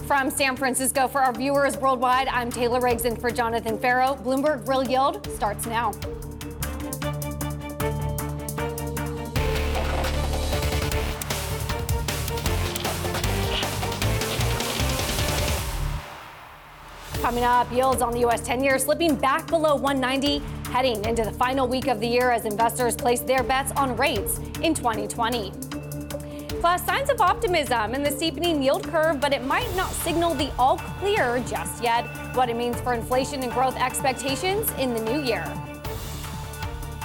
From San Francisco for our viewers worldwide, I'm Taylor Riggs in for Jonathan Farrow. Bloomberg Real Yield starts now. Coming up, yields on the U.S. 10-year slipping back below 190, heading into the final week of the year as investors place their bets on rates in 2020. Plus, signs of optimism in the steepening yield curve, but it might not signal the all clear just yet. What it means for inflation and growth expectations in the new year.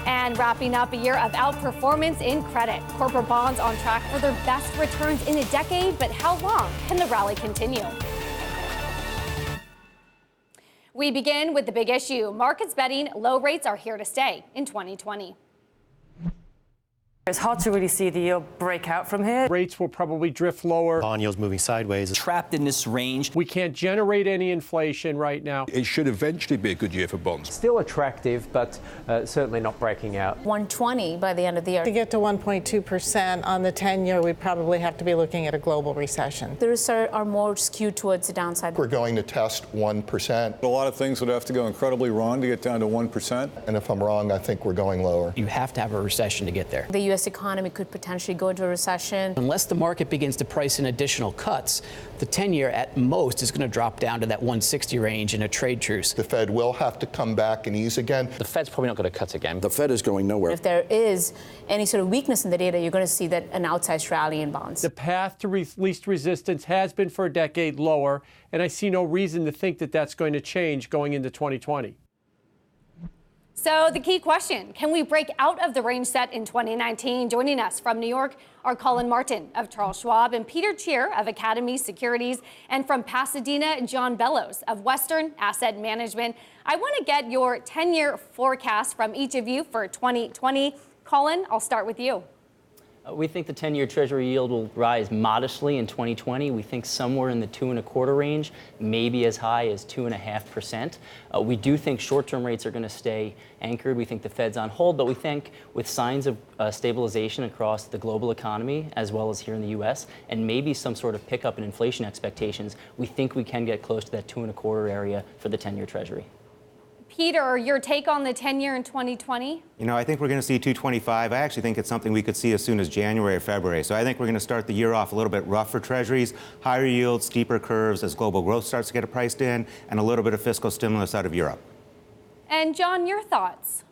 And wrapping up a year of outperformance in credit. Corporate bonds on track for their best returns in a decade, but how long can the rally continue? We begin with the big issue. Markets betting low rates are here to stay in 2020. It's hard to really see the yield break out from here. Rates will probably drift lower. Bond yields moving sideways. Trapped in this range. We can't generate any inflation right now. It should eventually be a good year for bonds. Still attractive, but certainly not breaking out. 120 by the end of the year. To get to 1.2% on the 10-year, we'd probably have to be looking at a global recession. The risks are more skewed towards the downside. We're going to test 1%. A lot of things would have to go incredibly wrong to get down to 1%. And if I'm wrong, I think we're going lower. You have to have a recession to get there. The U.S. economy could potentially go into a recession. Unless the market begins to price in additional cuts, the 10-year at most is going to drop down to that 160 range in a trade truce. The Fed will have to come back and ease again. The Fed's probably not going to cut again. The Fed is going nowhere. If there is any sort of weakness in the data, you're going to see that an outsized rally in bonds. The path to least resistance has been for a decade lower, and I see no reason to think that that's going to change going into 2020. So the key question, can we break out of the range set in 2019? Joining us from New York are Collin Martin of Charles Schwab and Peter Tchir of Academy Securities, and from Pasadena, John Bellows of Western Asset Management. I want to get your 10-year forecast from each of you for 2020. Collin, I'll start with you. We think the 10-year Treasury yield will rise modestly in 2020. We think somewhere in the 2.25% range, maybe as high as 2.5%. We do think short-term rates are going to stay anchored. We think the Fed's on hold, but we think with signs of stabilization across the global economy, as well as here in the U.S., and maybe some sort of pickup in inflation expectations, we think we can get close to that 2.25% area for the 10-year Treasury. Peter, your take on the 10-year in 2020? You know, I think we're going to see 225. I actually think it's something we could see as soon as January or February. So I think we're going to start the year off a little bit rough for Treasuries, higher yields, steeper curves as global growth starts to get priced in, and a little bit of fiscal stimulus out of Europe. And John, your thoughts?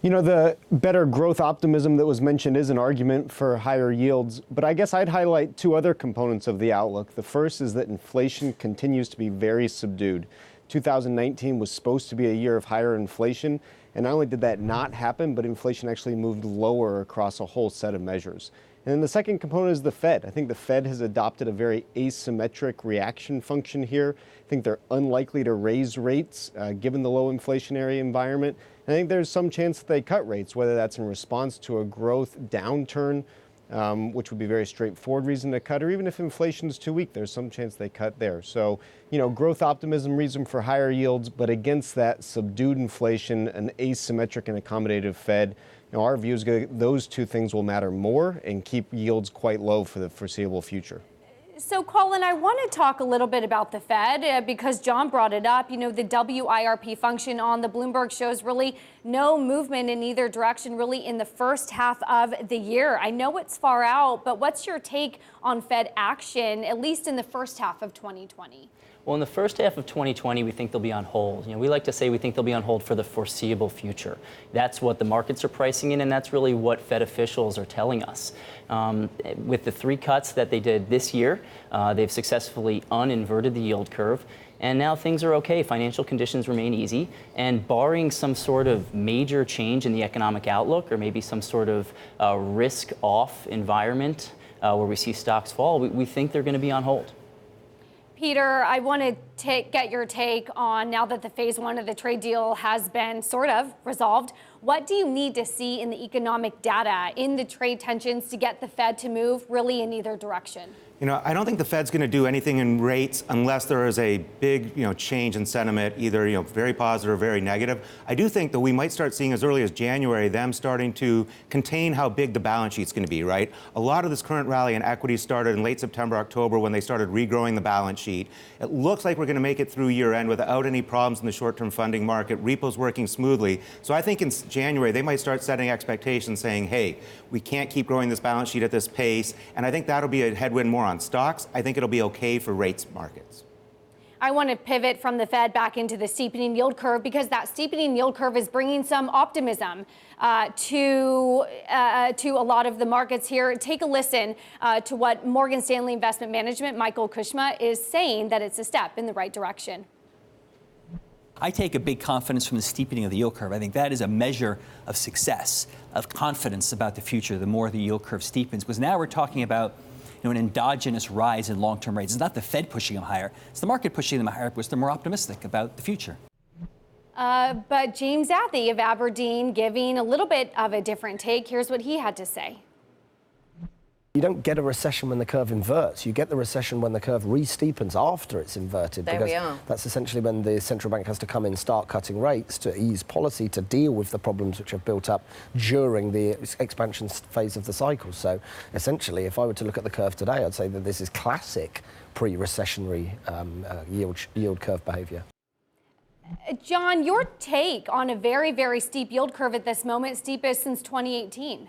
You know, the better growth optimism that was mentioned is an argument for higher yields, but I guess I'd highlight two other components of the outlook. The first is that inflation continues to be very subdued. 2019 was supposed to be a year of higher inflation, and not only did that not happen, but inflation actually moved lower across a whole set of measures. And then the second component is the Fed. I think the Fed has adopted a very asymmetric reaction function here. I think they're unlikely to raise rates given the low inflationary environment. And I think there's some chance that they cut rates, whether that's in response to a growth downturn, which would be a very straightforward reason to cut, or even if inflation is too weak, there's some chance they cut there. So, you know, growth optimism, reason for higher yields, but against that subdued inflation, an asymmetric and accommodative Fed, you know, our view is those two things will matter more and keep yields quite low for the foreseeable future. So, Collin, I want to talk a little bit about the Fed because John brought it up. You know, the WIRP function on the Bloomberg shows really no movement in either direction really in the first half of the year. I know it's far out, but what's your take on Fed action, at least in the first half of 2020? Well, in the first half of 2020, we think they'll be on hold. You know, we like to say we think they'll be on hold for the foreseeable future. That's what the markets are pricing in, and that's really what Fed officials are telling us. With the 3 cuts that they did this year, they've successfully uninverted the yield curve. And now things are okay. Financial conditions remain easy. And barring some sort of major change in the economic outlook or maybe some sort of risk-off environment where we see stocks fall, we think they're going to be on hold. Peter, I want to get your take on, now that the phase one of the trade deal has been sort of resolved, what do you need to see in the economic data, in the trade tensions, to get the Fed to move really in either direction? You know, I don't think the Fed's going to do anything in rates unless there is a big, change in sentiment, either, very positive or very negative. I do think that we might start seeing as early as January them starting to contain how big the balance sheet's going to be, right? A lot of this current rally in equities started in late September, October, when they started regrowing the balance sheet. It looks like we're going to make it through year end without any problems in the short-term funding market. Repo's working smoothly. So I think in January, they might start setting expectations saying, hey, we can't keep growing this balance sheet at this pace. And I think that'll be a headwind more on stocks. I think it'll be okay for rates markets. I want to pivot from the Fed back into the steepening yield curve, because that steepening yield curve is bringing some optimism to a lot of the markets here. Take a listen to what Morgan Stanley Investment Management, Michael Kushma, is saying, that it's a step in the right direction. I take a big confidence from the steepening of the yield curve. I think that is a measure of success, of confidence about the future, the more the yield curve steepens. Because now we're talking about an endogenous rise in long-term rates. It's not the Fed pushing them higher. It's the market pushing them higher because they're more optimistic about the future. But James Athey of Aberdeen giving a little bit of a different take. Here's what he had to say. You don't get a recession when the curve inverts. You get the recession when the curve re-steepens after it's inverted. There we are. That's essentially when the central bank has to come in and start cutting rates to ease policy, to deal with the problems which have built up during the expansion phase of the cycle. So essentially, if I were to look at the curve today, I'd say that this is classic pre-recessionary yield curve behavior. John, your take on a very, very steep yield curve at this moment, steepest since 2018.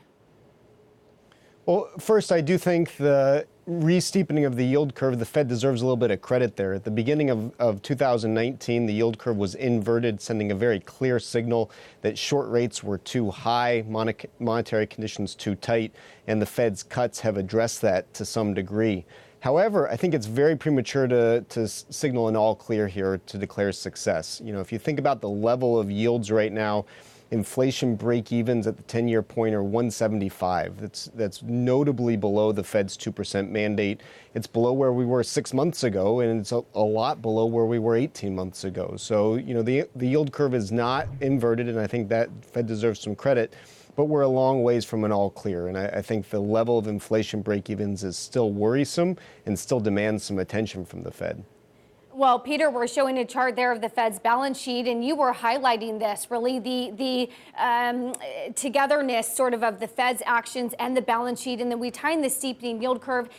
Well, first, I do think the re-steepening of the yield curve, the Fed deserves a little bit of credit there. At the beginning of 2019, the yield curve was inverted, sending a very clear signal that short rates were too high, monetary conditions too tight, and the Fed's cuts have addressed that to some degree. However, I think it's very premature to signal an all clear here to declare success. If you think about the level of yields right now, inflation break-evens at the 10-year point are 175. That's notably below the Fed's 2% mandate. It's below where we were 6 months ago, and it's a lot below where we were 18 months ago. So, the yield curve is not inverted, and I think that Fed deserves some credit. But we're a long ways from an all clear, and I think the level of inflation break-evens is still worrisome and still demands some attention from the Fed. Well, Peter, we're showing a chart there of the Fed's balance sheet, and you were highlighting this, really the togetherness sort of the Fed's actions and the balance sheet, and then we tie in the steepening yield curve.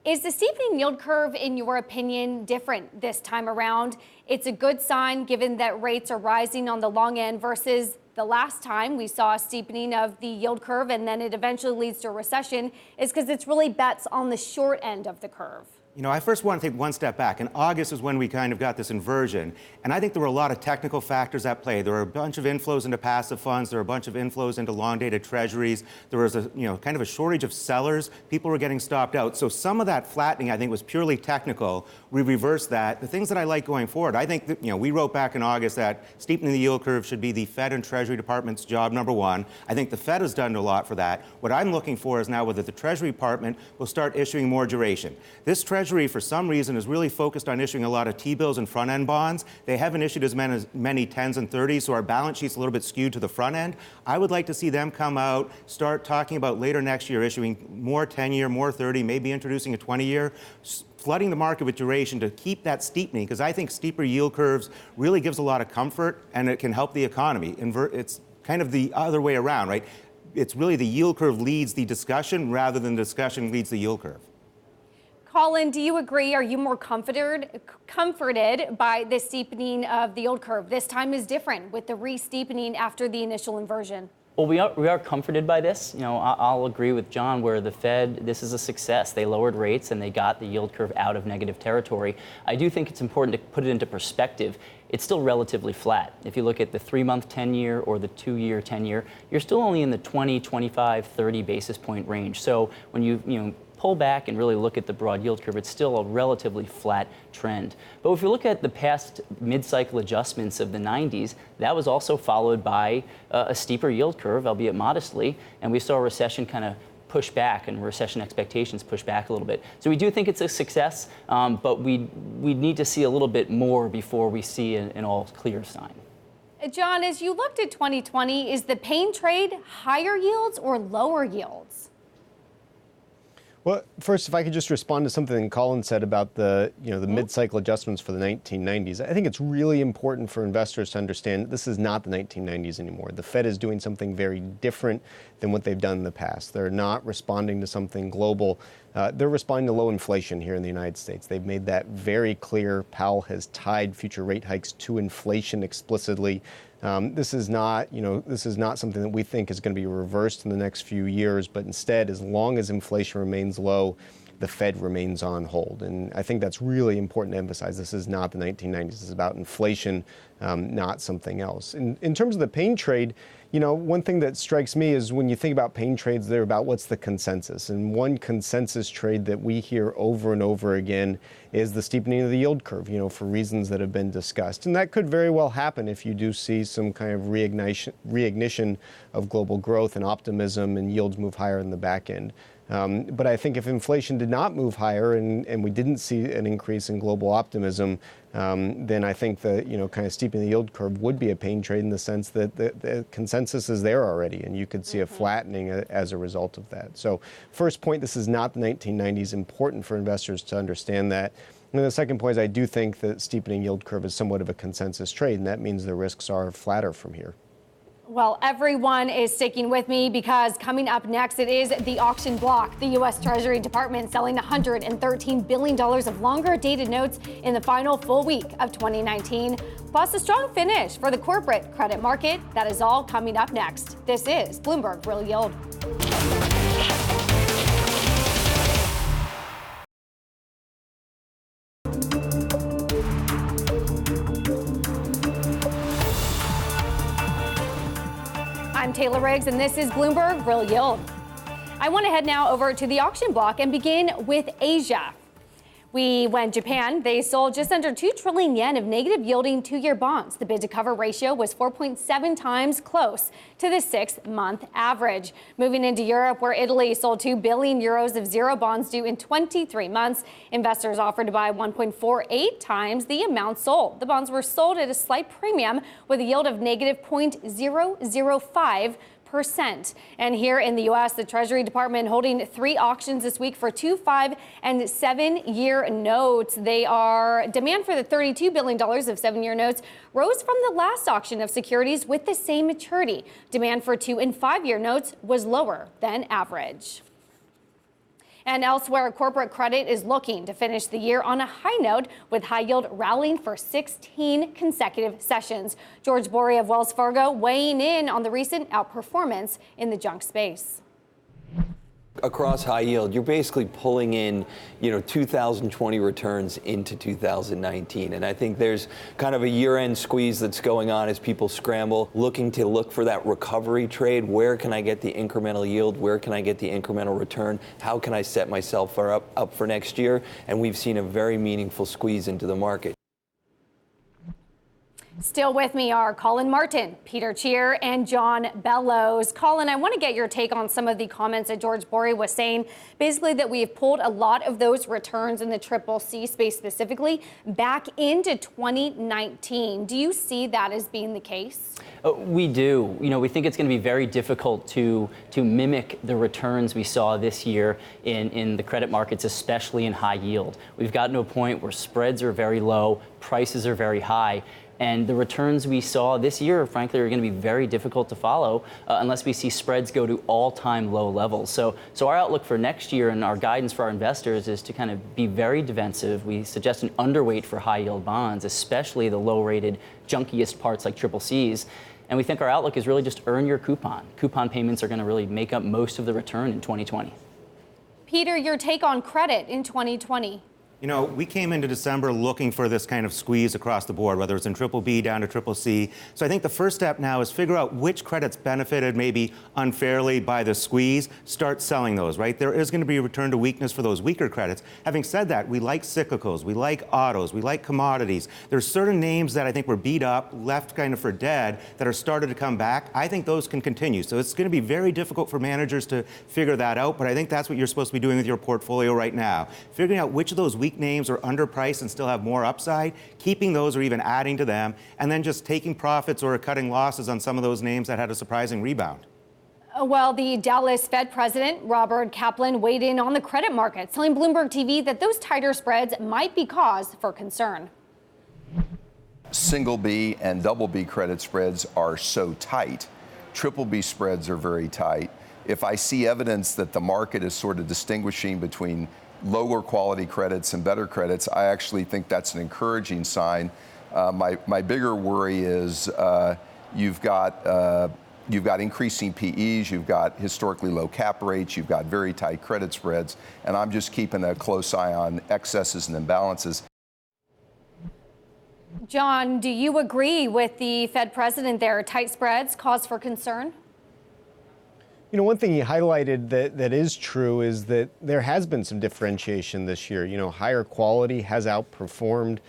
Is the steepening yield curve, in your opinion, different this time around? It's a good sign given that rates are rising on the long end versus the last time we saw a steepening of the yield curve and then it eventually leads to a recession, is because it's really bets on the short end of the curve. I first want to take one step back. In August is when we kind of got this inversion. And I think there were a lot of technical factors at play. There were a bunch of inflows into passive funds. There were a bunch of inflows into long-dated treasuries. There was kind of a shortage of sellers. People were getting stopped out. So some of that flattening, I think, was purely technical. We reversed that. The things that I like going forward, I think that, we wrote back in August that steepening the yield curve should be the Fed and Treasury Department's job number one. I think the Fed has done a lot for that. What I'm looking for is now whether the Treasury Department will start issuing more duration. This Treasury, for some reason, is really focused on issuing a lot of T-bills and front-end bonds. They haven't issued as many 10s and 30s, so our balance sheet's a little bit skewed to the front end. I would like to see them come out, start talking about later next year issuing more 10-year, more 30, maybe introducing a 20-year, flooding the market with duration to keep that steepening, because I think steeper yield curves really gives a lot of comfort and it can help the economy. It's kind of the other way around, right? It's really the yield curve leads the discussion rather than the discussion leads the yield curve. Collin, do you agree? Are you more comforted by the steepening of the yield curve? This time is different with the re-steepening after the initial inversion. Well, we are comforted by this. I'll agree with John where the Fed, this is a success. They lowered rates and they got the yield curve out of negative territory. I do think it's important to put it into perspective. It's still relatively flat. If you look at the 3-month 10-year or the 2-year 10-year, you're still only in the 20, 25, 30 basis point range. So when you pull back and really look at the broad yield curve, it's still a relatively flat trend. But if you look at the past mid-cycle adjustments of the 90s, that was also followed by a steeper yield curve, albeit modestly, and we saw a recession kind of push back and recession expectations push back a little bit. So we do think it's a success, but we need to see a little bit more before we see an all clear sign. John, as you looked at 2020, is the pain trade higher yields or lower yields? Well, first, if I could just respond to something Collin said about the mid-cycle adjustments for the 1990s. I think it's really important for investors to understand this is not the 1990s anymore. The Fed is doing something very different than what they've done in the past. They're not responding to something global. They're responding to low inflation here in the United States. They've made that very clear. Powell has tied future rate hikes to inflation explicitly. This is not something that we think is going to be reversed in the next few years, but instead, as long as inflation remains low, the Fed remains on hold. And I think that's really important to emphasize. This is not the 1990s. This is about inflation, not something else. In terms of the pain trade, one thing that strikes me is when you think about pain trades, they're about what's the consensus. And one consensus trade that we hear over and over again is the steepening of the yield curve, for reasons that have been discussed. And that could very well happen if you do see some kind of reignition of global growth and optimism and yields move higher in the back end. But I think if inflation did not move higher and we didn't see an increase in global optimism, then I think the kind of steepening the yield curve would be a pain trade in the sense that the consensus is there already, and you could see a flattening as a result of that. So first point, this is not the 1990s. Important for investors to understand that. And the second point is I do think that steepening yield curve is somewhat of a consensus trade, and that means the risks are flatter from here. Well, everyone is sticking with me because coming up next, it is the auction block. The U.S. Treasury Department selling $113 billion of longer-dated notes in the final full week of 2019, plus a strong finish for the corporate credit market. That is all coming up next. This is Bloomberg Real Yield. I'm Taylor Riggs, and this is Bloomberg Real Yield. I want to head now over to the auction block and begin with Asia. We went Japan. They sold just under 2 trillion yen of negative yielding 2-year bonds. The bid to cover ratio was 4.7 times, close to the 6-month average. Moving into Europe, where Italy sold 2 billion euros of zero bonds due in 23 months. Investors offered to buy 1.48 times the amount sold. The bonds were sold at a slight premium with a yield of negative 0.005%. And here in the U.S., the Treasury Department holding 3 auctions this week for 2-, 5-, and 7-year notes. Demand for the $32 billion of 7-year notes rose from the last auction of securities with the same maturity. Demand for 2- and 5-year notes was lower than average. And elsewhere, corporate credit is looking to finish the year on a high note, with high yield rallying for 16 consecutive sessions. George Bory of Wells Fargo weighing in on the recent outperformance in the junk space. Across high yield, you're basically pulling in, 2020 returns into 2019. And I think there's kind of a year-end squeeze that's going on as people scramble, looking for that recovery trade. Where can I get the incremental yield? Where can I get the incremental return? How can I set myself up for next year? And we've seen a very meaningful squeeze into the market. Still with me are Collin Martin, Peter Tchir, and John Bellows. Collin, I want to get your take on some of the comments that George Bory was saying, basically that we have pulled a lot of those returns in the CCC space specifically back into 2019. Do you see that as being the case? We do. We think it's going to be very difficult to mimic the returns we saw this year in the credit markets, especially in high yield. We've gotten to a point where spreads are very low, prices are very high. And the returns we saw this year, frankly, are going to be very difficult to follow unless we see spreads go to all-time low levels. So our outlook for next year and our guidance for our investors is to kind of be very defensive. We suggest an underweight for high-yield bonds, especially the low-rated, junkiest parts like CCCs. And we think our outlook is really just earn your coupon. Coupon payments are going to really make up most of the return in 2020. Peter, your take on credit in 2020? You know, we came into December looking for this kind of squeeze across the board, whether it's in triple B down to triple C. So I think the first step now is figure out which credits benefited maybe unfairly by the squeeze, start selling those, right? There is going to be a return to weakness for those weaker credits. Having said that, we like cyclicals, we like autos, we like commodities. There's certain names that I think were beat up, left kind of for dead, that are started to come back. I think those can continue. So it's going to be very difficult for managers to figure that out, but I think that's what you're supposed to be doing with your portfolio right now. Figuring out which of those weak names are underpriced and still have more upside, keeping those or even adding to them, and then just taking profits or cutting losses on some of those names that had a surprising rebound. Well, the Dallas Fed president, Robert Kaplan, weighed in on the credit markets, telling Bloomberg TV that those tighter spreads might be cause for concern. Single B and double B credit spreads are so tight. Triple B spreads are very tight. If I see evidence that the market is sort of distinguishing between lower quality credits and better credits, I actually think that's an encouraging sign. My bigger worry is you've got increasing PEs, you've got historically low cap rates, you've got very tight credit spreads, and I'm just keeping a close eye on excesses and imbalances. John, do you agree with the Fed president there? Tight spreads cause for concern? You know, one thing he highlighted that is true is that there has been some differentiation this year. You know, higher quality has outperformed.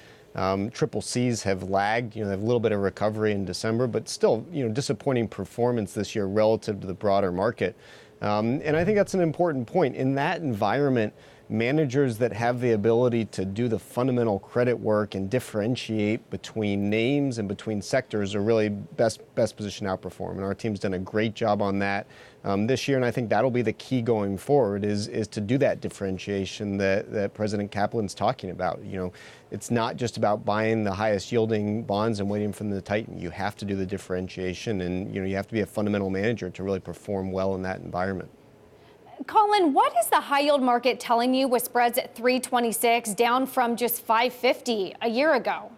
Triple C's have lagged. You know, they have a little bit of recovery in December, but still, you know, disappointing performance this year relative to the broader market. And I think that's an important point. In that environment, managers that have the ability to do the fundamental credit work and differentiate between names and between sectors are really best positioned to outperform. And our team's done a great job on that this year, and I think that'll be the key going forward is to do that differentiation that President Kaplan's talking about. You know, it's not just about buying the highest yielding bonds and waiting for them to tighten. You have to do the differentiation, and you know, you have to be a fundamental manager to really perform well in that environment. Collin, what is the high yield market telling you with spreads at 326 down from just 550 a year ago?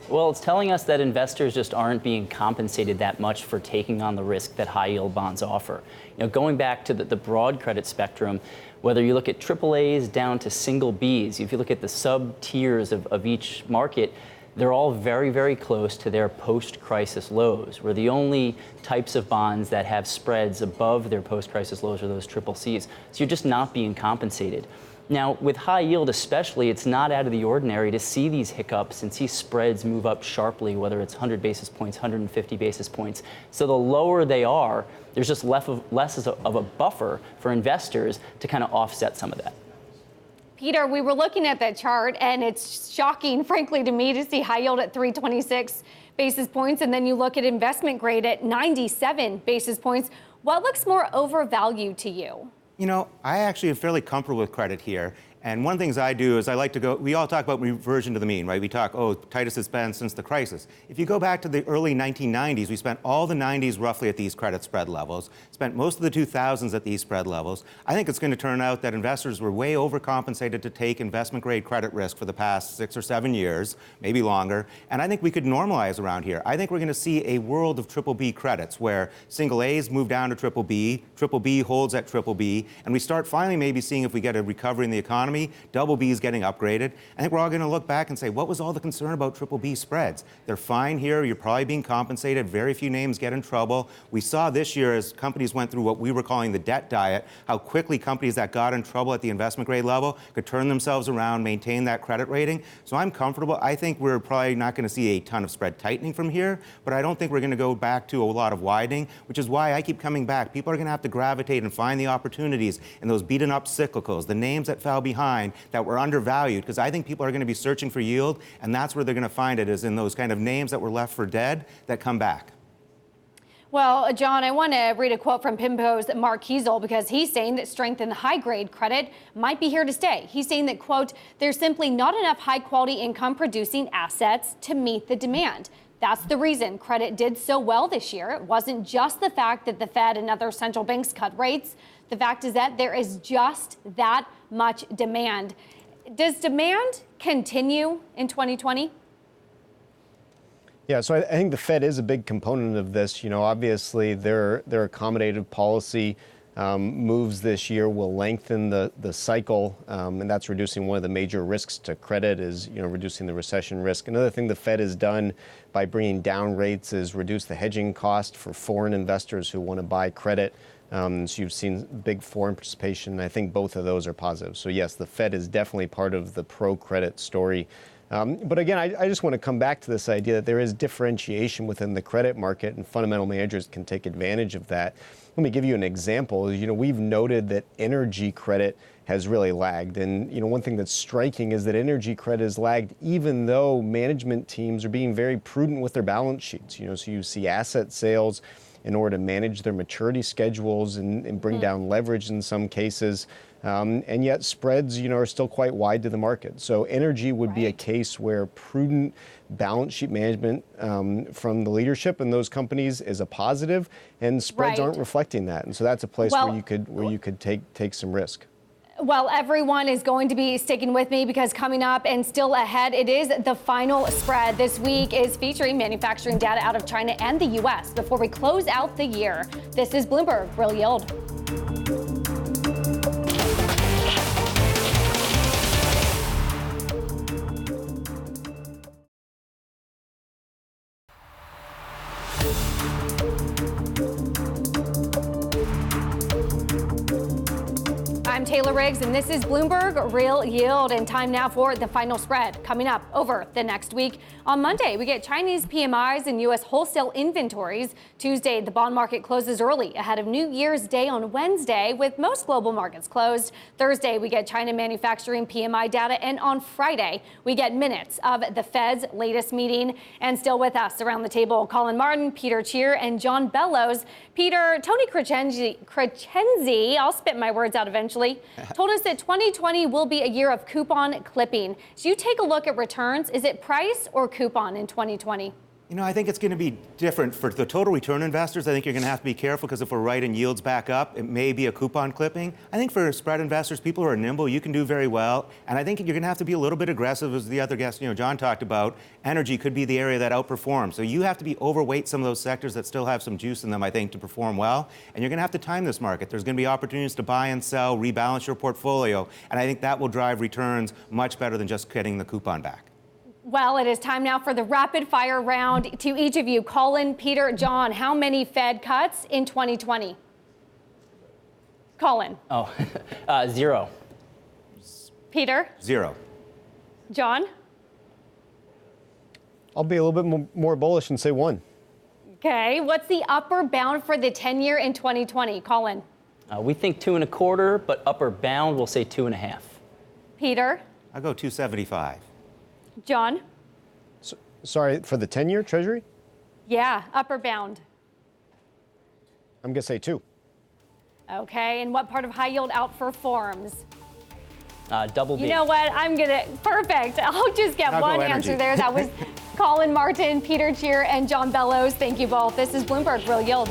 Well, it's telling us that investors just aren't being compensated that much for taking on the risk that high yield bonds offer. You know, going back to the broad credit spectrum, whether you look at AAAs down to single Bs, if you look at the sub tiers of each market, they're all very, very close to their post-crisis lows, where the only types of bonds that have spreads above their post-crisis lows are those triple Cs. So you're just not being compensated. Now, with high yield especially, it's not out of the ordinary to see these hiccups and see spreads move up sharply, whether it's 100 basis points, 150 basis points. So the lower they are, there's just less of a buffer for investors to kind of offset some of that. Peter, we were looking at that chart, and it's shocking, frankly, to me to see high yield at 326 basis points, and then you look at investment grade at 97 basis points. What looks more overvalued to you? You know, I actually am fairly comfortable with credit here. And one of the things I do is I like to go, we all talk about reversion to the mean, right? We talk, oh, tightest it's been since the crisis. If you go back to the early 1990s, we spent all the 90s roughly at these credit spread levels, spent most of the 2000s at these spread levels. I think it's going to turn out that investors were way overcompensated to take investment grade credit risk for the past 6 or 7 years, maybe longer. And I think we could normalize around here. I think we're going to see a world of triple B credits where single A's move down to triple B holds at triple B, and we start finally maybe seeing if we get a recovery in the economy. Double B is getting upgraded. I think we're all going to look back and say, what was all the concern about triple B spreads? They're fine here. You're probably being compensated. Very few names get in trouble. We saw this year as companies went through what we were calling the debt diet, how quickly companies that got in trouble at the investment grade level could turn themselves around, maintain that credit rating. So I'm comfortable. I think we're probably not going to see a ton of spread tightening from here, but I don't think we're going to go back to a lot of widening, which is why I keep coming back. People are going to have to gravitate and find the opportunities in those beaten up cyclicals, the names that fell behind, that were undervalued, because I think people are going to be searching for yield, and that's where they're going to find it, is in those kind of names that were left for dead that come back. Well, John, I want to read a quote from PIMCO's Mark Kiesel, because he's saying that strength in high-grade credit might be here to stay. He's saying that, quote, there's simply not enough high-quality income-producing assets to meet the demand. That's the reason credit did so well this year. It wasn't just the fact that the Fed and other central banks cut rates. The fact is that there is just that much demand. Does demand continue in 2020? Yeah, so I think the Fed is a big component of this. You know, obviously their accommodative policy moves this year will lengthen the cycle, and that's reducing one of the major risks to credit is, reducing the recession risk. Another thing the Fed has done by bringing down rates is reduce the hedging cost for foreign investors who want to buy credit. So you've seen big foreign participation, and I think both of those are positive. So yes, the Fed is definitely part of the pro-credit story. But again, I just want to come back to this idea that there is differentiation within the credit market, and fundamental managers can take advantage of that. Let me give you an example. We've noted that energy credit has really lagged. And, one thing that's striking is that energy credit has lagged even though management teams are being very prudent with their balance sheets. So you see asset sales in order to manage their maturity schedules and bring down leverage in some cases. And yet spreads, are still quite wide to the market. So energy would be a case where prudent balance sheet management from the leadership in those companies is a positive, and spreads aren't reflecting that. And so that's a place where you could take some risk. Well, everyone is going to be sticking with me because coming up and still ahead, it is the final spread. This week is featuring manufacturing data out of China and the U.S. before we close out the year. This is Bloomberg Real Yield. I'm Taylor Riggs, and this is Bloomberg Real Yield. And time now for the final spread coming up over the next week. On Monday, we get Chinese PMIs and U.S. wholesale inventories. Tuesday, the bond market closes early ahead of New Year's Day on Wednesday, with most global markets closed. Thursday, we get China manufacturing PMI data. And on Friday, we get minutes of the Fed's latest meeting. And still with us around the table, Collin Martin, Peter Tchir, and John Bellows. Peter, Tony Crescenzi, I'll spit my words out eventually, told us that 2020 will be a year of coupon clipping. So you take a look at returns. Is it price or coupon in 2020? I think it's going to be different for the total return investors. I think you're going to have to be careful because if we're right and yields back up, it may be a coupon clipping. I think for spread investors, people who are nimble, you can do very well. And I think you're going to have to be a little bit aggressive, as the other guest, John talked about. Energy could be the area that outperforms. So you have to be overweight some of those sectors that still have some juice in them, I think, to perform well. And you're going to have to time this market. There's going to be opportunities to buy and sell, rebalance your portfolio. And I think that will drive returns much better than just getting the coupon back. Well, it is time now for the rapid fire round. To each of you, Collin, Peter, John, how many Fed cuts in 2020? Collin. Zero. Peter. Zero. John. I'll be a little bit more bullish and say one. Okay. What's the upper bound for the 10-year in 2020? Collin. We think 2.25, but upper bound, we'll say 2.5. Peter. I'll go 275. John? Sorry, for the 10-year Treasury? Yeah, upper bound. I'm going to say 2. Okay, and what part of high yield outperforms? Double B. You know what? Perfect. I'll just get one answer there. That was Collin Martin, Peter Tchir, and John Bellows. Thank you both. This is Bloomberg Real Yield.